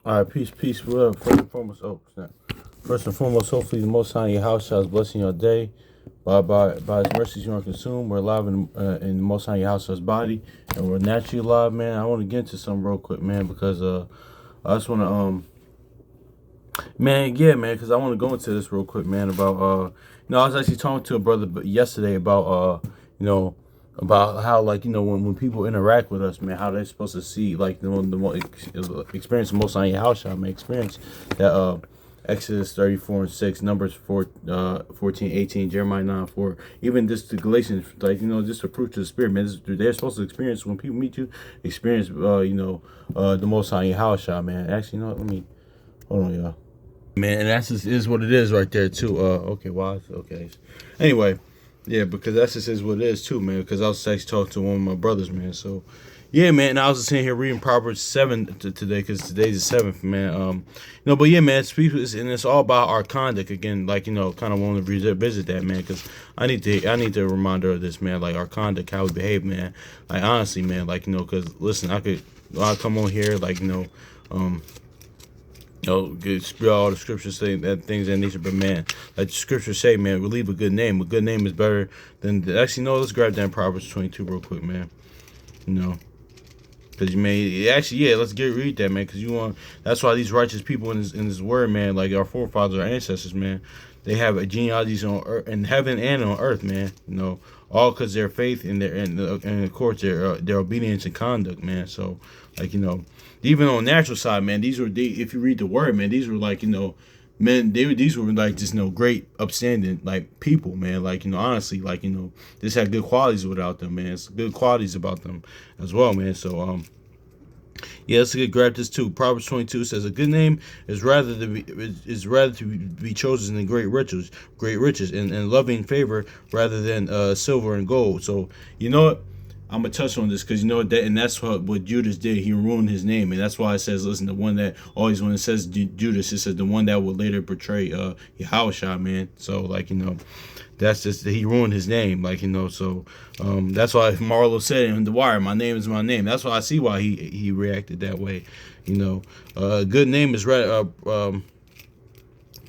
All right, peace, peace. What up? First and foremost, snap. First and foremost, hopefully the Most High in your house shall blessing your day. By His mercies you are consumed. We're alive in the Most High in your house shall's body, and we're naturally alive, man. I want to get into something real quick, man, because I just want to man, yeah, man, because I want to go into this real quick, man, about I was actually talking to a brother yesterday about you know about how, like, when people interact with us, man, how they're supposed to see, like, experience the Most High in your house shall, man, experience that Exodus 34:6, Numbers 14, 18, Jeremiah 9:4, even just the Galatians, like, just the fruits of the Spirit, man. They're supposed to experience, when people meet you, experience, the Most High in your house shall, man. Actually, let me, hold on, y'all. Man, and that's just is what it is right there, too. Okay, well, okay. Anyway, yeah, because that's just is what it is, too, man, because I was actually talking to one of my brothers, man, so... Yeah, man, and I was just sitting here reading Proverbs 7 today, because today's the 7th, man. But yeah, man, and it's all about our conduct again. Like, kind of want to revisit that, man, because I need a reminder of this, man. Like, our conduct, how we behave, man. Like, honestly, man, like, because listen, I'll come on here, like, spill all the scriptures say that things that nature, but man, like the scriptures say, man, we leave a good name. A good name is better than actually. No, let's grab that Proverbs 22 real quick, man. Because you may actually, yeah, let's read that, man. Because that's why these righteous people in this word, man, like our forefathers, our ancestors, man, they have genealogies on earth, in heaven and on earth, man. All because their faith and of course their obedience and conduct, man. So, like, even on the natural side, man, if you read the word, man, these were like, men, these were like just great upstanding like people, man. Like, honestly, like, just had good qualities without them, man. It's good qualities about them as well, man. So yeah, let's grab this too. Proverbs 22 says a good name is rather to be chosen than great riches, and loving favor rather than silver and gold. So you know what? I'm gonna touch on this because and that's what Judas did. He ruined his name, and that's why it says, listen, the one that always, when it says Judas, it says the one that would later betray Yahushua, man. So, like, that's just, he ruined his name, like, so that's why Marlo said in The Wire, my name is my name. That's why I see why he reacted that way. A good name is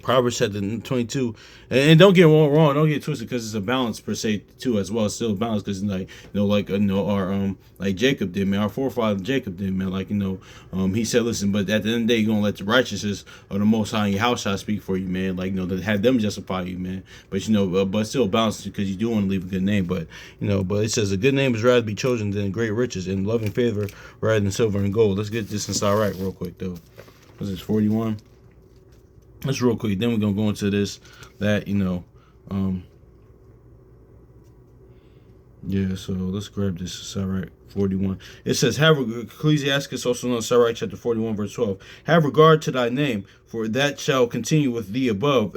Proverbs chapter 22, and don't get wrong, don't get twisted, because it's a balance per se too as well. It's still a balance because, like, our like Jacob did, man. Our forefather Jacob did, man. Like, he said, listen, but at the end of the day, you're gonna let the righteousness of the Most High in your house shall speak for you, man. Like, to have them justify you, man. But but still balance, because you do want to leave a good name. But but it says a good name is rather be chosen than great riches, and loving favor rather than silver and gold. Let's get this inside right real quick though. What's this, 41? Let's real quick. Then we're gonna go into this. Yeah. So let's grab this. Sirach 41. It says, "Have Ecclesiastes, also known as Sirach chapter 41, verse 12. Have regard to thy name, for that shall continue with thee above.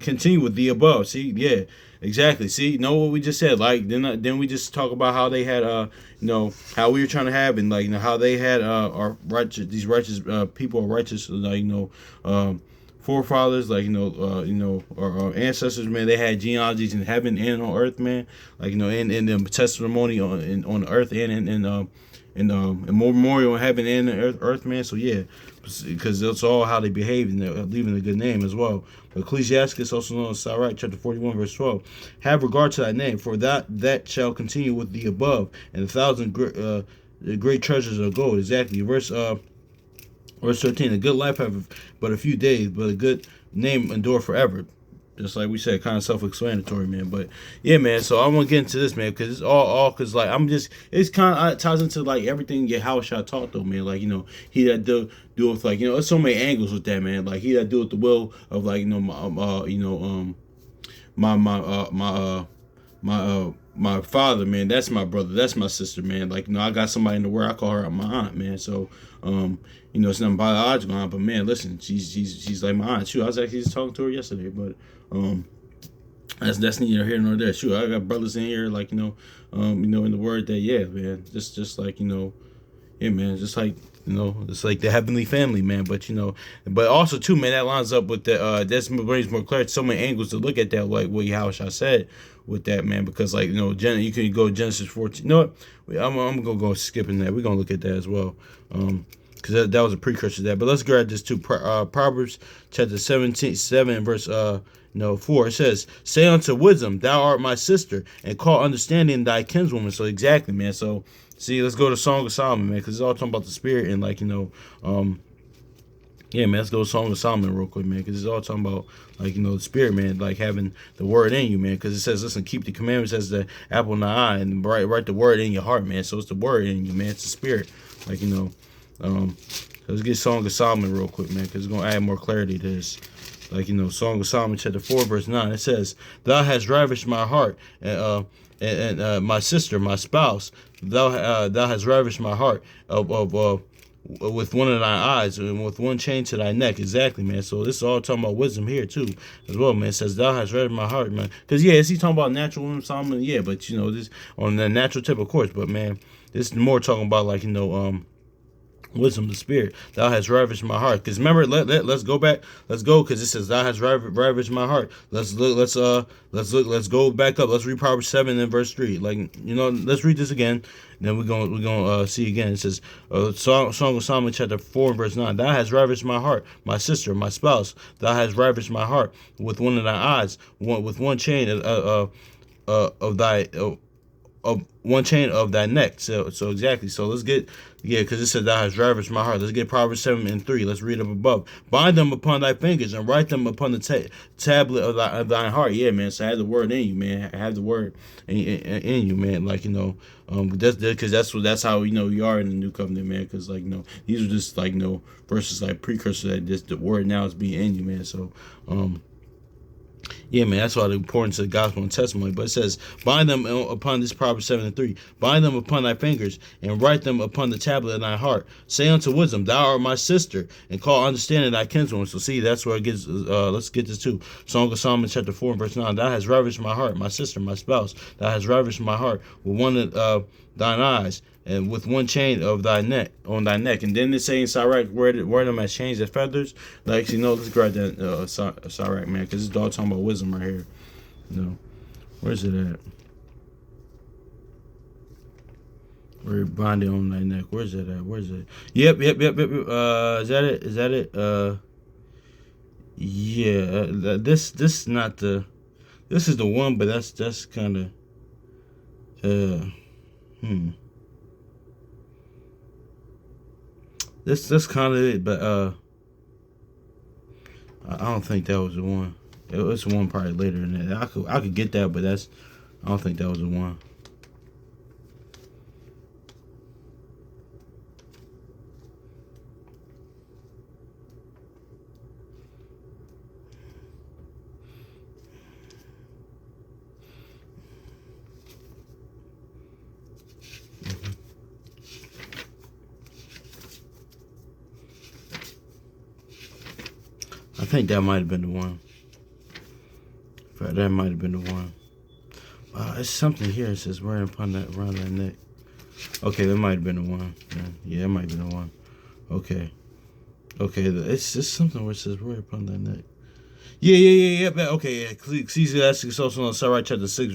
Continue with thee above." See, yeah, exactly. See, know what we just said. Like, then we just talk about how they had how we were trying to have, and like, how they had our righteous, these righteous people are righteous, like, forefathers, like, our ancestors, man. They had genealogies in heaven and on earth, man. Like, in the testimony on earth and in memorial in heaven and in earth, man. So yeah, because that's all how they behave, and they're leaving a good name as well. But Ecclesiastes, also known as Sirach, chapter 41, verse 12. Have regard to thy name, for that shall continue with thee above, and 1,000 great treasures of gold. Exactly. Verse 13, a good life have but a few days, but a good name endure forever. Just like we said, kind of self-explanatory, man. But yeah, man. So I want to get into this, man, because it's all because, like, it's kind of ties into like everything Yahushua taught, though, man. Like, he that do with, like, there's so many angles with that, man. Like, he that do with the will of, like, my father, man. That's my brother. That's my sister, man. Like, I got somebody in the world. I call her my aunt, man. So, it's not biological aunt, but man, listen, she's like my aunt. Shoot, I was actually just talking to her yesterday, but that's neither here nor there. Shoot, I got brothers in here, like, in the word that, yeah, man, just like, yeah, man, just like, it's like the heavenly family, man. But but also too, man, that lines up with the that brings more clarity, so many angles to look at that, like what Yahushua said with that, man. Because, like, you can go Genesis 14. You know what? I'm gonna go skipping that. We're gonna look at that as well. because that was a precursor to that. But let's grab this too. Proverbs chapter 7 verse 4. It says, "Say unto wisdom, thou art my sister, and call understanding thy kinswoman." So exactly, man. So see, let's go to Song of Solomon, man, because it's all talking about the spirit and yeah, man, let's go to Song of Solomon real quick, man, because it's all talking about, the spirit, man, like having the word in you, man, because it says, listen, keep the commandments as the apple in the eye, and write the word in your heart, man. So it's the word in you, man. It's the spirit, let's get Song of Solomon real quick, man, because it's going to add more clarity to this. Song of Solomon chapter 4 verse 9, it says, "Thou hast ravished my heart, and my sister, my spouse, thou hast ravished my heart of with one of thy eyes and with one chain to thy neck." Exactly, man. So this is all talking about wisdom here too, as well, man. It says, "Thou hast ravished my heart," man. Because is he talking about natural women, Solomon? Yeah, but this on the natural tip, of course. But man, this is more talking about wisdom, the spirit. "Thou hast ravished my heart." Because remember, let's go back. Let's go, because it says, "Thou hast ravished my heart." Let's look. Let's go back up. Let's read Proverbs 7 and verse 3. Let's read this again. Then we're gonna see again. It says, Song of Solomon chapter 4 and verse 9. "Thou hast ravished my heart, my sister, my spouse. Thou hast ravished my heart with one of thy eyes, with one chain of thy." Of one chain of thy neck. So exactly. So let's get, because it said, "Thou hast ravished my heart." Let's get Proverbs 7 and 3. Let's read up above. "Bind them upon thy fingers and write them upon the tablet of thine heart." Yeah, man. So have the word in you, man. Have the word in you, man. That's how you are in the new covenant, man. Because these are just verses precursor that this the word now is being in you, man. So yeah, man, that's why the importance of the gospel and testimony. But it says, "Bind them upon," this Proverbs 7 and 3. "Bind them upon thy fingers, and write them upon the tablet of thy heart. Say unto wisdom, thou art my sister, and call understanding thy kinswoman." So see, that's where it gets, let's get this too. Song of Solomon chapter 4 and verse 9. "Thou hast ravished my heart, my sister, my spouse. Thou hast ravished my heart with one of thine eyes, and with one chain of thy neck on thy neck." And then it's saying Sirach, wear them as chains as feathers. Let's grab that Sirach, man, because it's all talking about wisdom right here. Where's it at? Where binding on thy neck. Where's it at? Where's it? Yep. Is that it? Is that it? Yeah. This not the. This is the one, but that's kind of. That's kind of it, but I don't think that was the one. It's one probably later than that. I could get that, but I don't think that was the one. I think that might have been the one. That might have been the one. It's something here. It says right around that neck. Okay, that might have been the one. Yeah, it might have been the one. Okay. It's just something where it says right upon that neck. Yeah. Okay, yeah. Ecclesiastes also on Sirach chapter 6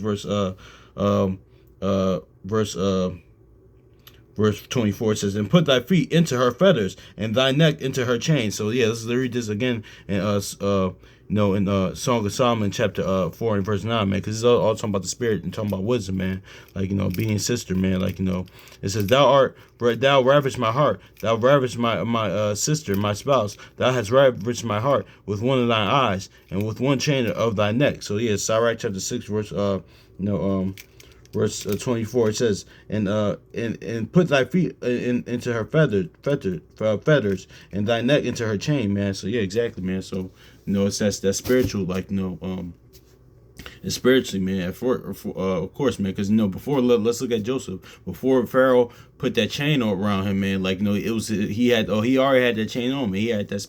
verse 24, it says, "And put thy feet into her fetters, and thy neck into her chain." So yeah, let's read this again in Song of Solomon chapter 4 and verse 9, man, because it's all talking about the spirit and talking about wisdom, man. Being sister, man. It says, "Thou ravished my heart, thou ravished my sister, my spouse. Thou hast ravished my heart with one of thine eyes, and with one chain of thy neck." So yeah, Sirach chapter 6 verse 24, it says, and put thy feet into her fetters, and thy neck into her chain, man. So yeah, exactly, man. So it's that spiritual, and spiritually, man. Of course, man, because before, let's look at Joseph. Before Pharaoh put that chain around him, man, it was he already had that chain on, man. He had that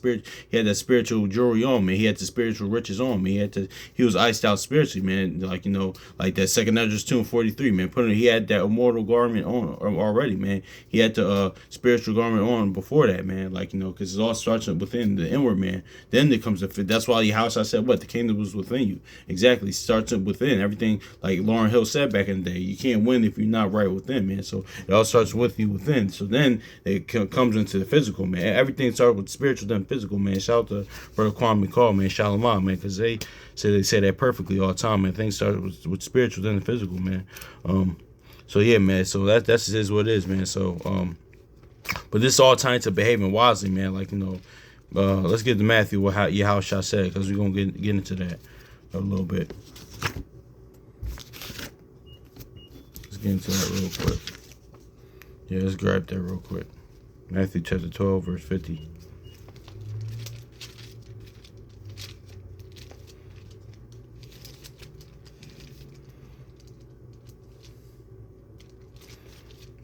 spiritual jewelry on, man. He had the spiritual riches on, man. He was iced out spiritually, man. Like that 2 Esdras 2:43, man. He had that immortal garment on already, man. He had the spiritual garment on before that, man. Because it all starts within the inward, man. Then it comes to fit. That's why your house, I said, what the kingdom was within you. Exactly. Starts starts within. Everything, like Lauryn Hill said back in the day, you can't win if you're not right within, man. So it all starts with you within. So then it comes into the physical, man. Everything starts with spiritual, then physical, man. Shout out to Brother Kwame Call, man. Shalom, man, because they say that perfectly all the time, man. Things start with spiritual, then the physical, man. So yeah, man. So that's is what it is, man. So but this all ties into behaving wisely, man. Like, let's get to Matthew what Yahushua said, because we're gonna get into that a little bit. Let's get into that real quick. Yeah, let's grab that real quick. Matthew chapter 12, verse 50.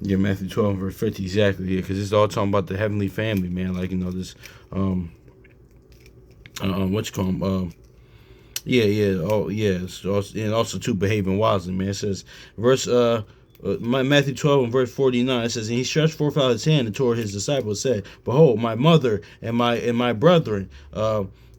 Yeah, Matthew 12, verse 50, exactly. Yeah, because it's all talking about the heavenly family, man. Like, this, what you call them? And also too, behaving wisely, man. It says, Matthew 12 and verse 49, it says, and he stretched forth out his hand and toward his disciples, said, behold, my mother and my brethren.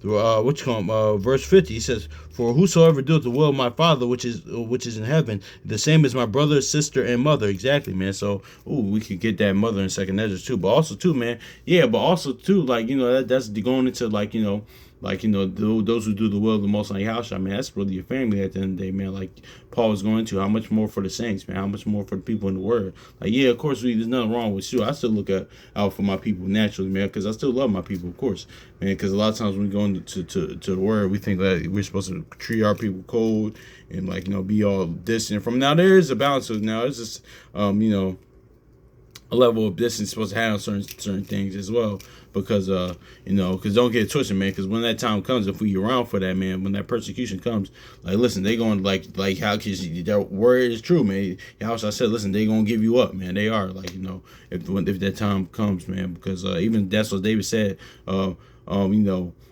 Verse 50, he says, for whosoever doeth the will of my Father which is in heaven, the same as my brother, sister, and mother. Exactly, man. So we could get that mother in second Ezra too. But also too, man, like, that's going into, like, those who do the will of the Most High Yahushua, man, that's really your family at the end of the day, man. Like Paul was going to, how much more for the saints, man? How much more for the people in the Word? Like, yeah, of course, there's nothing wrong with you. I still look out for my people naturally, man, because I still love my people, of course, man. Because a lot of times when we go into the Word, we think that we're supposed to treat our people cold and, like, be all distant from. Now there is a balance of, now it's just a level of distance supposed to have on certain things as well, because because don't get it twisted, man, because when that time comes, if we around for that, man, when that persecution comes, like, listen, they going like how, because their word is true, man. How I said, listen, they gonna give you up, man. They are, like, if that time comes, man, because even that's what David said,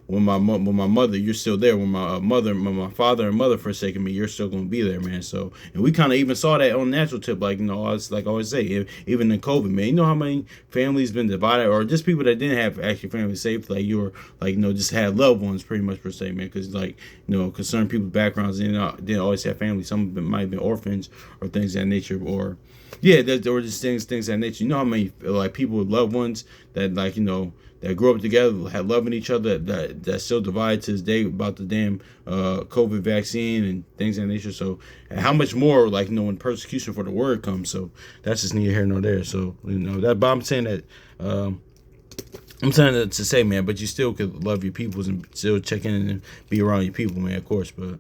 when my mother, you're still there. When my father and mother forsaken me, you're still gonna be there, man. So, and we kind of even saw that on natural tip, like, it's like I always say, even in COVID, man. You know how many families been divided, or just people that didn't have actually family safe, like you were, like, just had loved ones, pretty much per se, man. Because, like, because certain people's backgrounds didn't always have family. Some of them might have been orphans or things of that nature, or there were just things of that nature. You know how many, like, people with loved ones that, like, that grew up together, had loving each other, that still divided to this day about the damn COVID vaccine and things of that nature. So, and how much more, like, when persecution for the word comes. So that's just neither here nor there. So, that. But I'm saying that, to say, man, but you still could love your peoples and still check in and be around your people, man, of course. But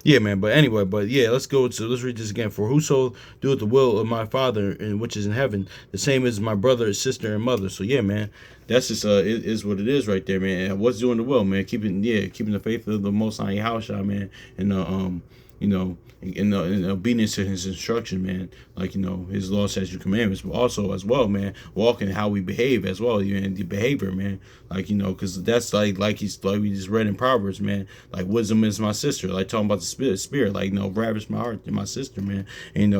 yeah, man. But anyway, let's read this again. For whoso doeth the will of my Father, and which is in heaven, the same as my brother, sister, and mother. So yeah, man, that's just it is what it is right there, man. And what's doing the will, man? Keeping the faith of the Most High Yahushua, man, and in obedience to his instruction, man, like, his law, statutes, commandments, but also as well, man, walking how we behave as well, and the behavior, man, like, because that's like we just read in Proverbs, man, like, wisdom is my sister, like, talking about the spirit, like, ravish my heart to my sister, man, and,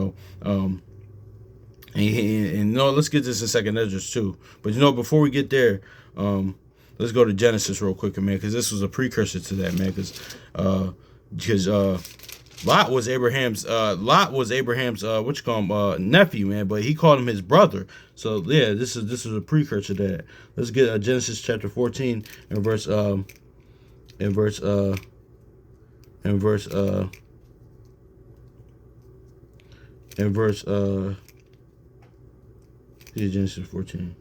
let's get this in second Ezra too, but before we get there, let's go to Genesis real quick, man, because this was a precursor to that, man, because Lot was Abraham's nephew, man, but he called him his brother. So yeah, this is a precursor to that. Let's get Genesis chapter 14 and verse Genesis 14.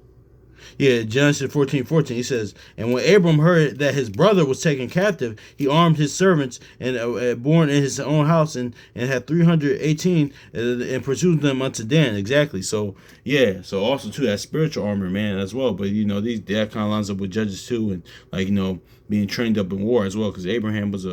Yeah, Genesis 14:14. He says, and when Abram heard that his brother was taken captive, he armed his servants and born in his own house and had 318 and pursued them unto Dan. Exactly. So yeah. So also too, that spiritual armor, man, as well. But that kind of lines up with Judges 2 and, like, being trained up in war as well, because Abraham was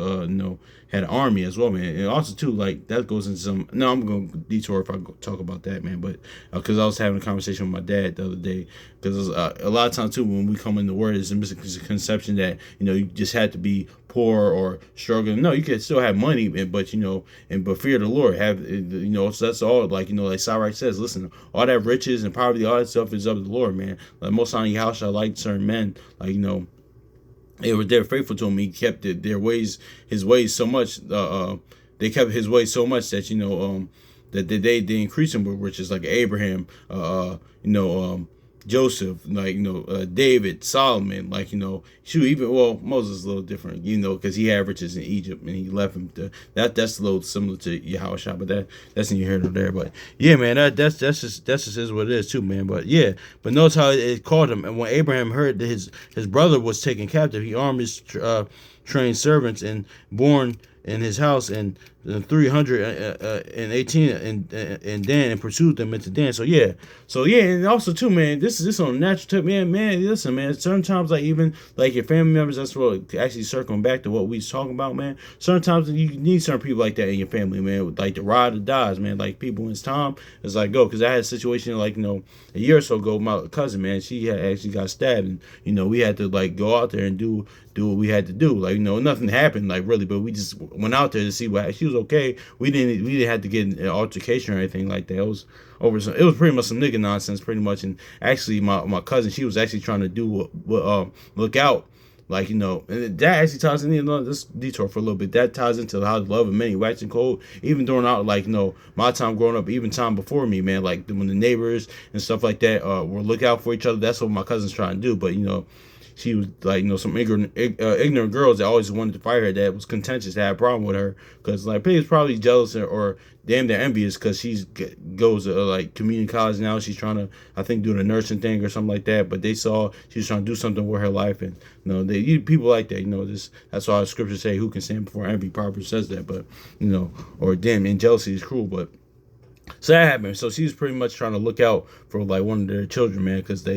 had an army as well, man. And also too, like, that goes into some. No, I'm gonna detour if I talk about that, man. But because I was having a conversation with my dad the other day, because a lot of times too, when we come in the word, it's a misconception that you just had to be poor or struggling. No, you can still have money, but but fear the Lord. Have so that's all. Like like Sirach says, listen, all that riches and poverty, all that stuff is of the Lord, man. Like most time, Yahushua liked certain men, like They're faithful to him. He kept their ways, his ways so much. They kept his ways so much that that they increased him with riches like Abraham, Joseph, David, Solomon, shoot, even Moses is a little different, because he had riches in Egypt and he left him. That's a little similar to Yahushua, but that's in your head there. But yeah, man, that's just is what it is too, man. But yeah, but notice how it called him, and when Abraham heard that his brother was taken captive, he armed his trained servants and born in his house and 318 and Dan and pursued them into Dan. So yeah, and also too, man, this on a natural tip, man. Listen, man, certain times even your family members. That's what actually circling back to what we was talking about, man. Certain times you need certain people like that in your family, man, with the ride or dies, man. Like people in his time, it's go, because I had a situation a year or so ago. My cousin, man, she had actually got stabbed, and we had to go out there and do what we had to do. Nothing happened really, but we just went out there to see what she was okay. We didn't have to get an altercation or anything like that. It was it was pretty much some nigga nonsense, pretty much. And actually, my cousin, she was actually trying to do look out. And that actually ties into this detour for a little bit. That ties into how the love of many wax and cold, even during my time growing up, even time before me, man. When the neighbors and stuff like that were look out for each other. That's what my cousin's trying to do. But she was some ignorant girls that always wanted to fight her, that was contentious, that had a problem with her, because they was probably jealous or damn near envious, because she goes to community college now. She's trying to, I think, do the nursing thing or something like that. But they saw she was trying to do something with her life, and people like that. That's why the scriptures say, "Who can stand before envy?" Proverbs says that, but or damn, and jealousy is cruel, but. So that happened. So she was pretty much trying to look out for one of their children, man, because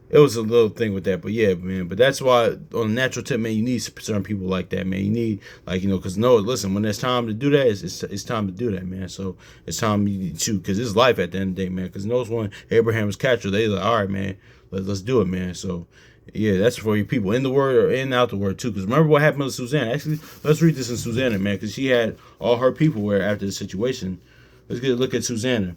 it was a little thing with that. But yeah, man. But that's why on a natural tip, man, you need certain people like that, man. You need because listen, when there's time to do that, it's time to do that, man. So it's time to, because it's life at the end of the day, man. Because when Abraham was captured, they like, all right, man, let's do it, man. So yeah, that's for you people in the word or in and out the word too. Because remember what happened to Susanna. Actually, let's read this in Susanna, man, because she had all her people where after the situation. Let's get a look at Susanna.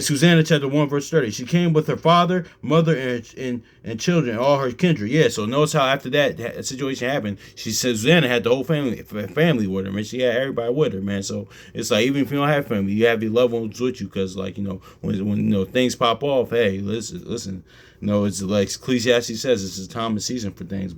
Susanna chapter 1 verse 30. She came with her father, mother, and children, all her kindred. Yeah, so notice how after that situation happened, she said Susanna had the whole family with her, man. She had everybody with her, man. So it's even if you don't have family, you have your loved ones with you, because when things pop off, hey, listen, it's like Ecclesiastes says, it's a time and season for things,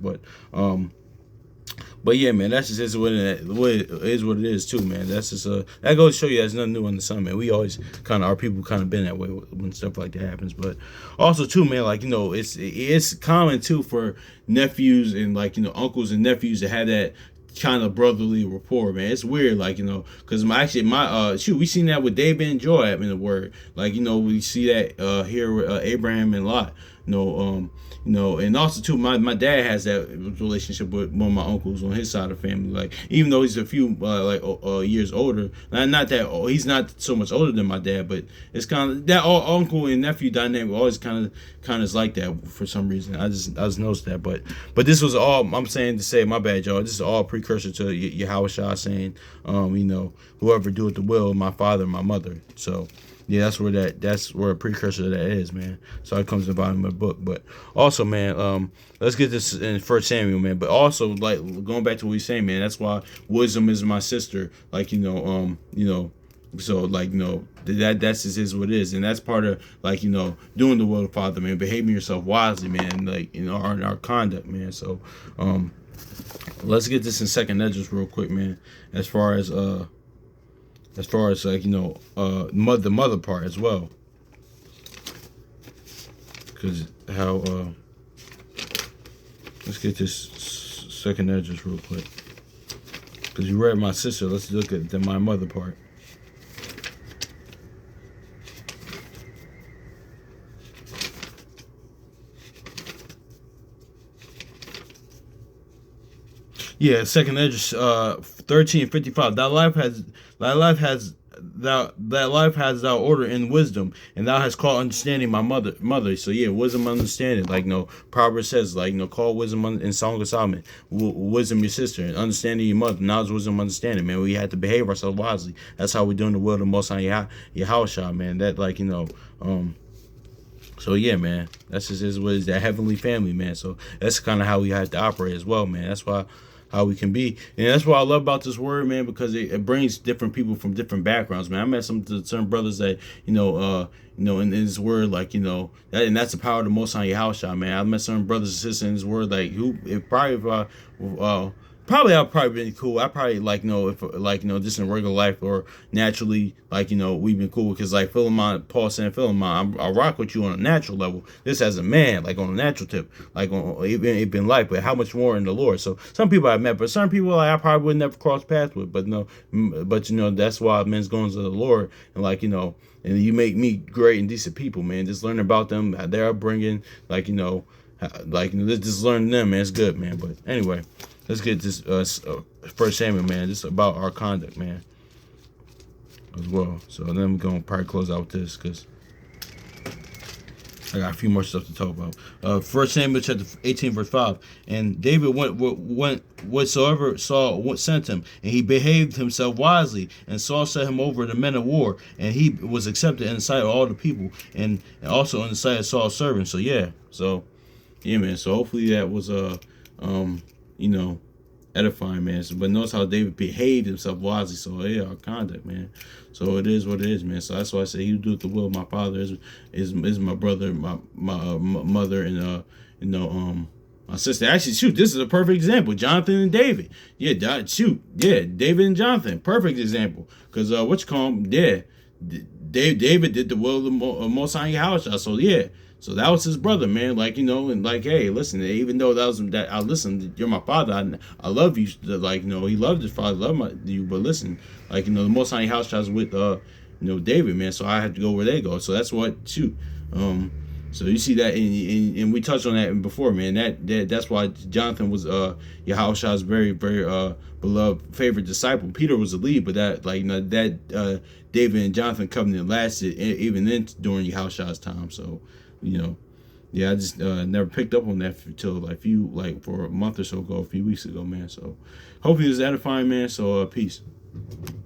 But yeah, man, that's just what it is too, man. That's just that goes to show you there's nothing new on the sun, man. We always our people been that way when stuff like that happens. But also too, man, it's common too for nephews and uncles and nephews to have that kind of brotherly rapport, man. It's weird, because we seen that with David and Joab in the word, we see that here with Abraham and Lot. And also too, my dad has that relationship with one of my uncles on his side of the family. Even though he's a few years older, not that he's not so much older than my dad, but it's kind of that uncle and nephew dynamic always kind of is like that for some reason. I just noticed that, but this was all I'm saying to say. My bad, y'all. This is all precursor to Yahushua saying, whoever doeth the will of my father and my mother. So. Yeah, that's where a precursor to that is, man. So it comes in the bottom of the book. But also, man, let's get this in First Samuel, man. But also, going back to what he's saying, man, that's why wisdom is my sister. So that's just is what it is, and that's part of doing the will of the Father, man, behaving yourself wisely, man, our conduct, man. So let's get this in Second Esdras real quick, man. As far as the mother part as well, because let's get this Second Esdras real quick, because you read my sister. Let's look at my mother part. Yeah, Second Esdras 13:55. That life has thou order and wisdom, and thou hast called understanding my mother. So yeah, wisdom, understanding. Proverbs says, call wisdom in Song of Solomon, wisdom your sister, and understanding your mother. Knowledge, wisdom, understanding, man. We have to behave ourselves wisely. That's how we're doing the will of the Most High Yahushua, man. That So yeah, man, that's just is what is that heavenly family, man. So that's kind of how we have to operate as well, man. That's why how we can be, and that's what I love about this word, man, because it brings different people from different backgrounds, man. I met certain brothers that in this word, like that, and that's the power of the Most High Yahushua, man. I met certain brothers and sisters in this word, like who if probably if probably I've probably been cool. I probably if just in regular life or naturally we've been cool because like Philemon, Paul saying Philemon, I rock with you on a natural level. This as a man, like on a natural tip, like on even life, but how much more in the Lord. So some people I've met, but some people like I probably would never cross paths with. But no, but that's why men's going to the Lord and and you make me great and decent people, man. Just learn about them, their upbringing, just learn them, man. It's good, man. But anyway. Let's get this First Samuel, man. Just about our conduct, man, as well. So then we're gonna probably close out with this because I got a few more stuff to talk about. First Samuel chapter 18, verse 5. And David went whatsoever Saul sent him, and he behaved himself wisely. And Saul set him over the men of war, and he was accepted in the sight of all the people, and also in the sight of Saul's servants. So yeah, man. So hopefully that was edifying, man. So, but notice how David behaved himself wisely. So yeah, our conduct, man. So it is what it is, man. So that's why I say he who doeth the will of my father is my brother, my mother, and my sister. Actually, shoot, this is a perfect example. Jonathan and David. Yeah, David and Jonathan, perfect example. Because what you call him? Yeah, David did the will of the Most High Yahweh. So yeah. So that was his brother, man. And hey, listen. Even though I listened. You're my father. I love you. He loved his father, you. But listen, the Most High House was with David, man. So I had to go where they go. So that's what shoot. So you see that, and we touched on that before, man. That's why Jonathan was Yahushua's very very beloved favorite disciple. Peter was the lead, but David and Jonathan covenant lasted even then during Yahushua's time. So. I just never picked up on that until for a month or so ago, a few weeks ago, man. So hopefully it was edifying, man. So peace.